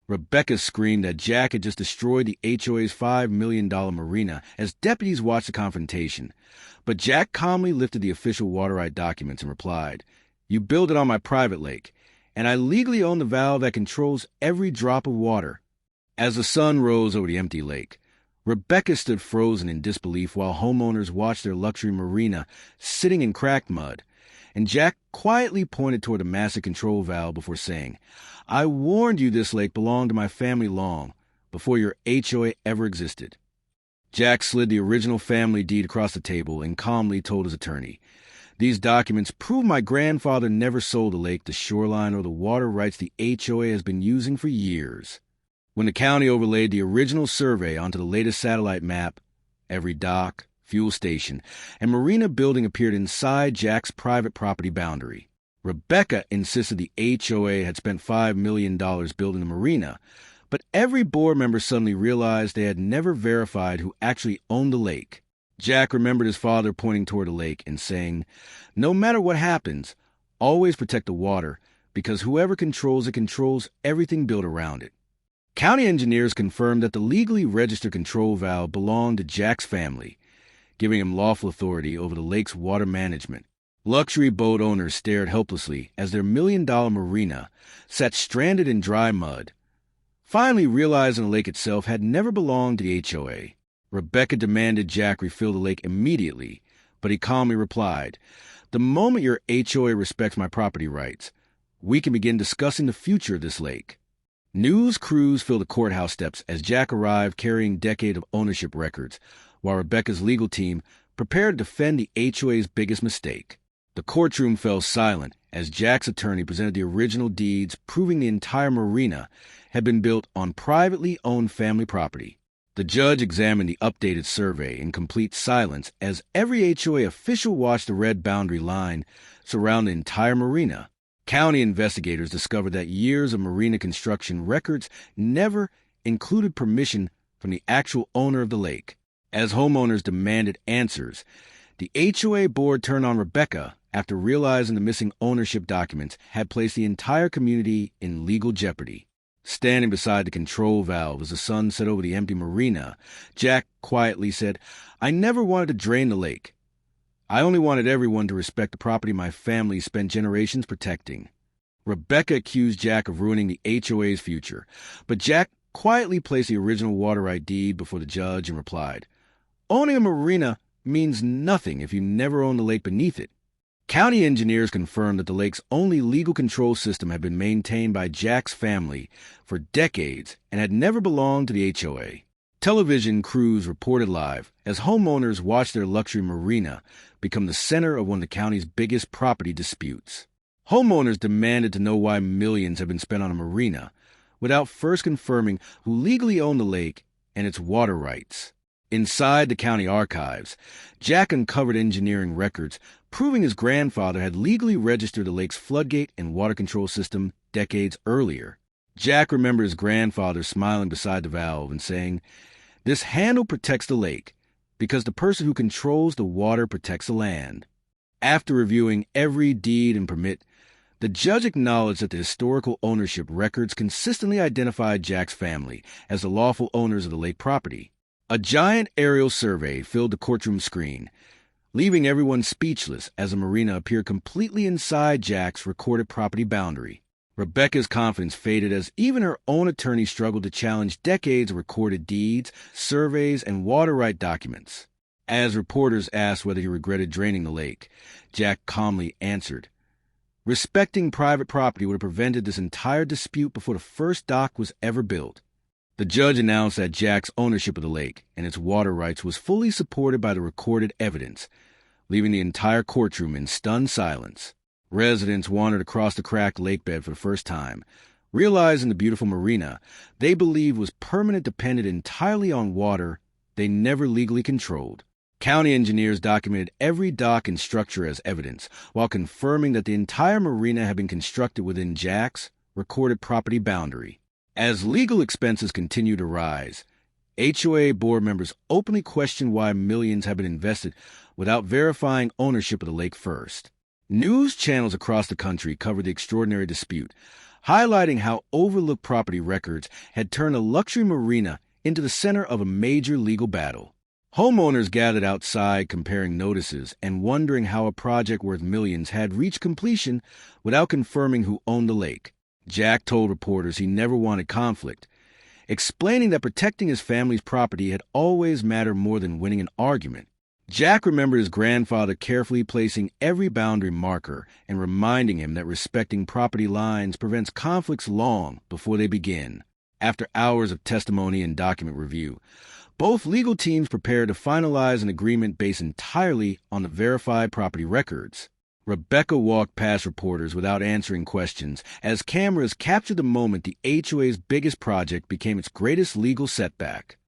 Rebecca screamed that Jack had just destroyed the HOA's $5 million marina as deputies watched the confrontation. But Jack calmly lifted the official water right documents and replied, "You built it on my private lake, and I legally own the valve that controls every drop of water." As the sun rose over the empty lake, Rebecca stood frozen in disbelief while homeowners watched their luxury marina sitting in cracked mud, and Jack quietly pointed toward the massive control valve before saying, "I warned you this lake belonged to my family long before your HOA ever existed." Jack slid the original family deed across the table and calmly told his attorney, "These documents prove my grandfather never sold the lake, the shoreline, or the water rights the HOA has been using for years." When the county overlaid the original survey onto the latest satellite map, every dock, fuel station, and marina building appeared inside Jack's private property boundary. Rebecca insisted the HOA had spent $5 million building the marina, but every board member suddenly realized they had never verified who actually owned the lake. Jack remembered his father pointing toward the lake and saying, "No matter what happens, always protect the water, because whoever controls it controls everything built around it." County engineers confirmed that the legally registered control valve belonged to Jack's family, giving him lawful authority over the lake's water management. Luxury boat owners stared helplessly as their million-dollar marina sat stranded in dry mud, finally realizing the lake itself had never belonged to the HOA. Rebecca demanded Jack refill the lake immediately, but he calmly replied, "The moment your HOA respects my property rights, we can begin discussing the future of this lake." News crews filled the courthouse steps as Jack arrived carrying decades of ownership records, while Rebecca's legal team prepared to defend the HOA's biggest mistake. The courtroom fell silent as Jack's attorney presented the original deeds proving the entire marina had been built on privately owned family property. The judge examined the updated survey in complete silence as every HOA official watched the red boundary line surround the entire marina. County investigators discovered that years of marina construction records never included permission from the actual owner of the lake. As homeowners demanded answers, the HOA board turned on Rebecca after realizing the missing ownership documents had placed the entire community in legal jeopardy. Standing beside the control valve as the sun set over the empty marina, Jack quietly said, "I never wanted to drain the lake. I only wanted everyone to respect the property my family spent generations protecting." Rebecca accused Jack of ruining the HOA's future, but Jack quietly placed the original water right deed before the judge and replied, "Owning a marina means nothing if you never own the lake beneath it." County engineers confirmed that the lake's only legal control system had been maintained by Jack's family for decades and had never belonged to the HOA. Television crews reported live as homeowners watched their luxury marina become the center of one of the county's biggest property disputes. Homeowners demanded to know why millions had been spent on a marina without first confirming who legally owned the lake and its water rights. Inside the county archives, Jack uncovered engineering records proving his grandfather had legally registered the lake's floodgate and water control system decades earlier. Jack remembered his grandfather smiling beside the valve and saying, "This handle protects the lake, because the person who controls the water protects the land." After reviewing every deed and permit, the judge acknowledged that the historical ownership records consistently identified Jack's family as the lawful owners of the lake property. A giant aerial survey filled the courtroom screen, leaving everyone speechless as the marina appeared completely inside Jack's recorded property boundary. Rebecca's confidence faded as even her own attorney struggled to challenge decades of recorded deeds, surveys, and water right documents. As reporters asked whether he regretted draining the lake, Jack calmly answered, "Respecting private property would have prevented this entire dispute before the first dock was ever built." The judge announced that Jack's ownership of the lake and its water rights was fully supported by the recorded evidence, leaving the entire courtroom in stunned silence. Residents wandered across the cracked lake bed for the first time, realizing the beautiful marina they believed was permanently dependent entirely on water they never legally controlled. County engineers documented every dock and structure as evidence, while confirming that the entire marina had been constructed within Jack's recorded property boundary. As legal expenses continued to rise, HOA board members openly questioned why millions had been invested without verifying ownership of the lake first. News channels across the country covered the extraordinary dispute, highlighting how overlooked property records had turned a luxury marina into the center of a major legal battle. Homeowners gathered outside comparing notices and wondering how a project worth millions had reached completion without confirming who owned the lake. Jack told reporters he never wanted conflict, explaining that protecting his family's property had always mattered more than winning an argument. Jack remembered his grandfather carefully placing every boundary marker and reminding him that respecting property lines prevents conflicts long before they begin. After hours of testimony and document review, both legal teams prepared to finalize an agreement based entirely on the verified property records. Rebecca walked past reporters without answering questions as cameras captured the moment the HOA's biggest project became its greatest legal setback.